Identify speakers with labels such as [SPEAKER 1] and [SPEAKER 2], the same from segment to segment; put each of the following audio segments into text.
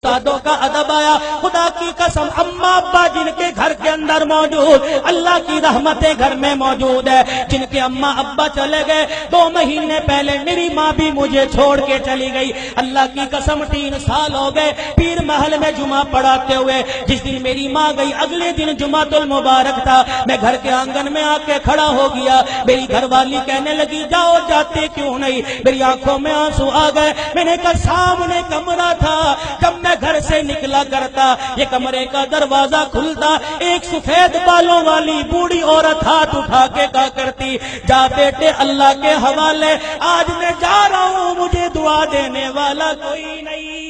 [SPEAKER 1] استادوں کا ادب آیا. خدا کی قسم اماں ابا جن کے گھر کے اندر موجود, اللہ کی رحمتیں گھر میں موجود ہے. جن کے اماں ابا چلے گئے 2 مہینے پہلے میری ماں بھی مجھے چھوڑ کے چلی گئی. اللہ کی قسم 3 سال ہو گئے پیر محل میں جمعہ پڑھاتے ہوئے. جس دن میری ماں گئی اگلے دن جمعہ المبارک تھا. میں گھر کے آنگن میں آ کے کھڑا ہو گیا. میری گھر والی کہنے لگی جاؤ جاتے کیوں نہیں. میری آنکھوں میں آنسو آ گئے. میں نے کہا سامنے کمرہ تھا, جب میں گھر سے نکلا کرتا یہ کمرے کا دروازہ کھلتا, ایک سفید بالوں والی بوڑھی عورت ہاتھ اٹھا کے کہا کرتی جا بیٹے اللہ کے حوالے, آج میں جا رہا ہوں مجھے دعا دینے والا کوئی نہیں.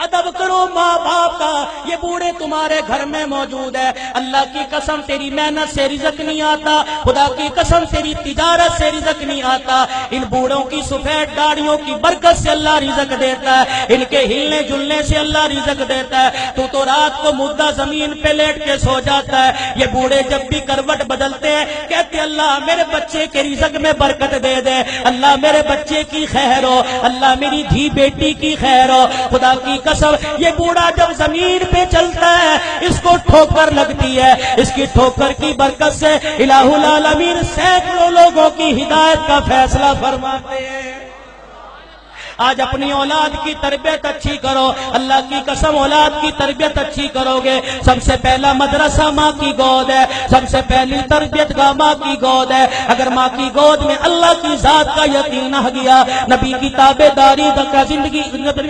[SPEAKER 1] ادب کرو ماں باپ کا. یہ بوڑھے تمہارے گھر میں موجود ہے. اللہ کی قسم تیری محنت سے رزق نہیں آتا, خدا کی قسم تیری تجارت سے رزق نہیں آتا. ان بوڑھوں کی سفید داڑھیوں کی برکت سے اللہ رزق دیتا ہے, ان کے ہلنے جلنے سے اللہ رزق دیتا ہے. تو رات کو مردہ زمین پہ لیٹ کے سو جاتا ہے. یہ بوڑھے جب بھی کروٹ بدلتے ہیں کہتے اللہ میرے بچے کے رزق میں برکت دے دے, اللہ میرے بچے کی خیر ہو, اللہ میری دھی بیٹی کی خیر ہو. خدا کی قسم یہ بوڑھا جب زمین پہ چلتا ہے اس کو ٹھوکر لگتی ہے. اس کی ٹھوکر کی برکت سے الہ العالمین سینکڑوں لوگوں کی ہدایت کا فیصلہ فرماتے ہیں. آج اپنی اولاد کی تربیت اچھی کرو. اللہ کی قسم اولاد کی تربیت اچھی کرو گے. سب سے پہلا مدرسہ ماں کی گود ہے, سب سے پہلی تربیت گاہ ماں کی گود ہے. اگر ماں کی گود میں اللہ کی ذات کا یقین آ گیا, نبی کی تابعداری کا زندگی,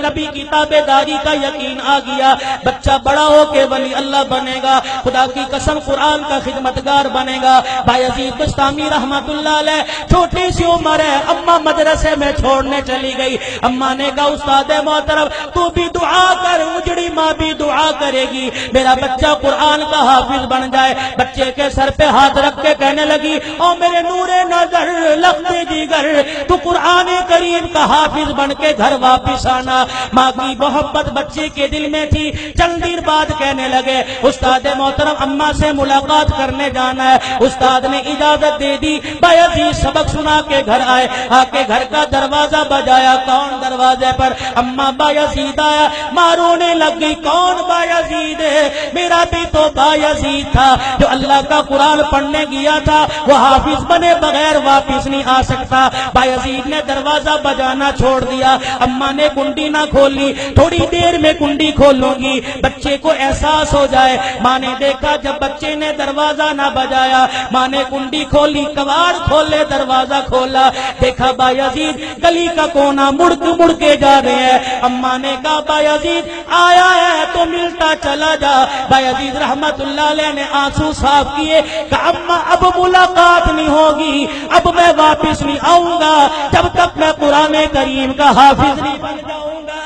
[SPEAKER 1] نبی کی تابعداری کا یقین آ گیا, بچہ بڑا ہو کے ولی اللہ بنے گا. خدا کی قسم قرآن کا خدمتگار بنے گا. بایزید بستامی رحمت اللہ علیہ چھوٹی سی عمر ہے, اماں مدرسے میں چھوڑنے چلی گئی. اماں نے کہا استاد محترم تو بھی دعا کر, اجڑی ماں بھی دعا کرے گی میرا بچہ قرآن کا حافظ بن جائے. بچے کے سر پہ ہاتھ رکھ کے کہنے لگی او میرے نور نظر لخت جگر تو قرآن کریم کا حافظ بن کے گھر واپس آنا. ماں کی محبت بچے کے دل میں تھی. چند دیر بعد کہنے لگے استاد محترم اماں سے ملاقات کرنے جانا ہے. استاد نے اجازت دے دی. بایزید سبق سنا کے گھر آئے, آ کے گھر کا دروازہ بجایا. کون دروازے پر؟ اماں بایزید آیا. ماں رونے لگی کون بایزید ہے؟ میرا بھی تو بایزید تھا جو اللہ کا قرآن پڑھنے گیا تھا, وہ حافظ بنے بغیر واپس نہیں آ سکتا. بایزید نے دروازہ بجانا چھوڑ دیا. اماں نے کنڈی نہ کھولی, تھوڑی دیر میں کنڈی کھولوں گی بچے کو احساس ہو جائے. ماں نے دیکھا جب بچے نے دروازہ نہ بجایا, ماں نے کنڈی کھولی, کواڑ کھولے, دروازہ کھولا, دیکھا بایزید گلی کا کونا مڑ کے جا رہے ہیں. اماں نے کہا بایزید آیا ہے تو ملتا چلا جا. بایزید رحمت اللہ علیہ نے آنسو صاف کیے, کہا اماں اب ملاقات نہیں ہوگی, اب میں واپس نہیں آؤں گا جب تک میں قرآن کریم کا حافظ نہیں بن جاؤں گا.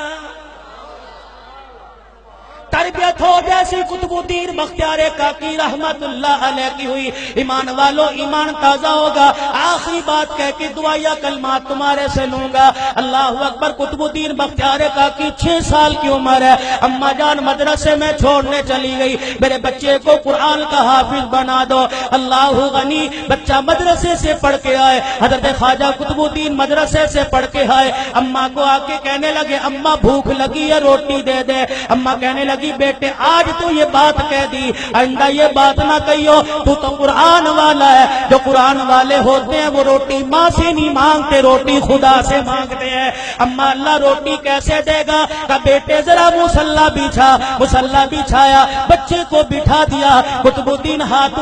[SPEAKER 1] تربیت ہو جیسی قطب الدین بختیار کاکی رحمت اللہ علیہ کی ہوئی. ایمان والو ایمان تازہ ہوگا. آخری بات کہہ کے دعائیا کلمات تمہارے سے لوں گا. اللہ اکبر. قطب الدین بختیار کاکی 6 سال کی عمر ہے. اماں جان مدرسے میں چھوڑنے چلی گئی, میرے بچے کو قرآن کا حافظ بنا دو. اللہ غنی. بچہ مدرسے سے پڑھ کے آئے, حضرت خواجہ قطب الدین مدرسے سے پڑھ کے آئے. اماں کو آ کے کہنے لگے اماں بھوک لگی ہے روٹی دے دے. اماں کہنے لگی بیٹے آج تو یہ بات کہہ دی, آئندہ یہ بات نہ کہیو, تو قرآن والا ہے. جو قرآن والے ہوتے ہیں وہ روٹی ماں سے نہیں مانگتے, روٹی خدا سے مانگتے ہیں. اماں اللہ روٹی کیسے دے گا؟ کہ بیٹے ذرا مصلی بچھا. مصلی بچھایا, بچے کو بٹھا دیا. قطب الدین ہاتھ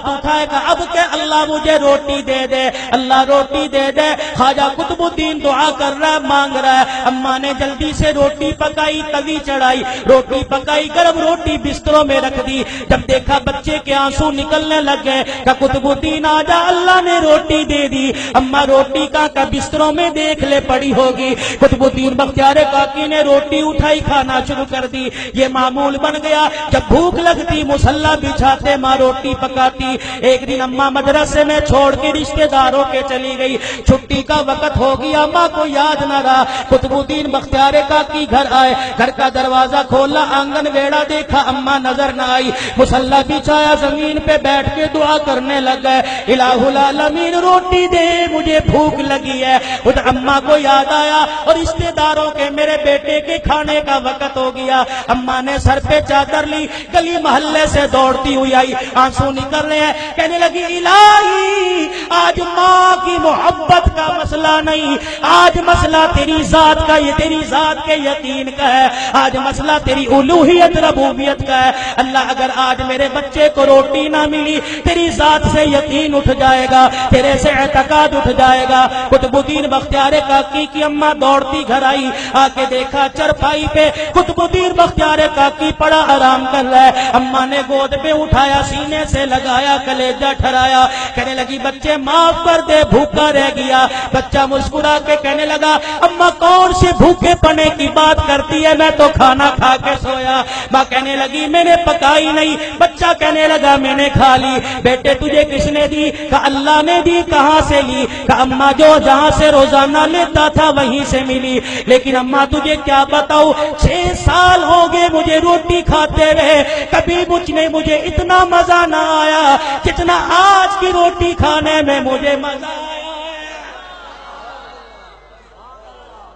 [SPEAKER 1] اٹھائے کہ اب کہ اللہ مجھے روٹی دے دے, اللہ روٹی دے دے. خواجہ قطب الدین دعا کر رہا ہے, مانگ رہا ہے. اماں نے جلدی سے روٹی پکائی, توی چڑھائی, روٹی پکائی, گرم روٹی بستروں میں رکھ دی. جب دیکھا بچے کے آنسو نکلنے لگے کہ قطب الدین آجا اللہ نے روٹی دے دی. اماں روٹی کا بستروں میں دیکھ لے پڑی ہوگی. قطب الدین بختیار کاکی نے روٹی اٹھائی, کھانا شروع کر دی. یہ معمول بن گیا, جب بھوک لگتی مصلی بچھاتے, ماں روٹی پکاتی. ایک دن اماں مدرسے میں چھوڑ کے رشتہ داروں کے چلی گئی. چھٹی کا وقت ہو گیا, ماں کو یاد نہ رہا. قطب الدین بختیار کاکی گھر آئے, گھر کا دروازہ کھولا, آنگن ویڑا دیکھ دیکھا اما نظر نہ آئی، مصلی بچھایا، زمین پہ بیٹھ کے دعا کرنے لگ گئے، الہ العالمین روٹی دے مجھے بھوک لگی ہے۔ خود اما کو یاد آیا اور رشتے داروں کے میرے بیٹے کے کھانے کا وقت ہو گیا۔ اما نے سر پہ چادر لی، گلی محلے سے دوڑتی ہوئی آئی، آنسو نکل رہے ہیں، کہنے لگی الہی آج ماں کی محبت کا مسئلہ نہیں، آج مسئلہ تیری ذات کا، یہ تیری ذات کے یقین کا ہے، آج مسئلہ تیری الوہیت ربوبیت کا ہے۔ اللہ اگر آج میرے بچے کو روٹی نہ ملی، تیری ذات سے یقین اٹھ جائے گا، تیرے سے اعتقاد اٹھ جائے گا۔ قطب الدین بختیار کاکی کی اماں دوڑتی گھر آئی، آ کے دیکھا چرپائی پہ قطب الدین بختیار کاکی پڑا آرام کر رہا ہے۔ اماں نے گود پہ اٹھایا، سینے سے لگایا، کلیجہ ٹھرایا، کہنے لگی بچے معاف کر دے، بھوکا رہ گیا۔ بچہ مسکرا کے کہنے لگا اماں کون سے بھوکے پنے کی بات کرتی ہے، میں تو کھانا کھا کے سویا۔ ماں کہنے لگی میں نے پکائی نہیں، بچہ کہنے لگا میں نے کھا لی۔ بیٹے تجھے کس نے دی؟ کہا اللہ نے دی۔ کہاں سے لی؟ کہا اماں جو جہاں سے روزانہ لیتا تھا وہیں سے ملی، لیکن اماں تجھے کیا بتاؤ 6 سال ہو گئے مجھے روٹی کھاتے رہے، کبھی مجھے اتنا مزہ نہ آیا جتنا آج کی روٹی کھانے میں مجھے مزہ آیا ہے۔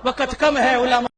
[SPEAKER 1] وقت کم ہے علماء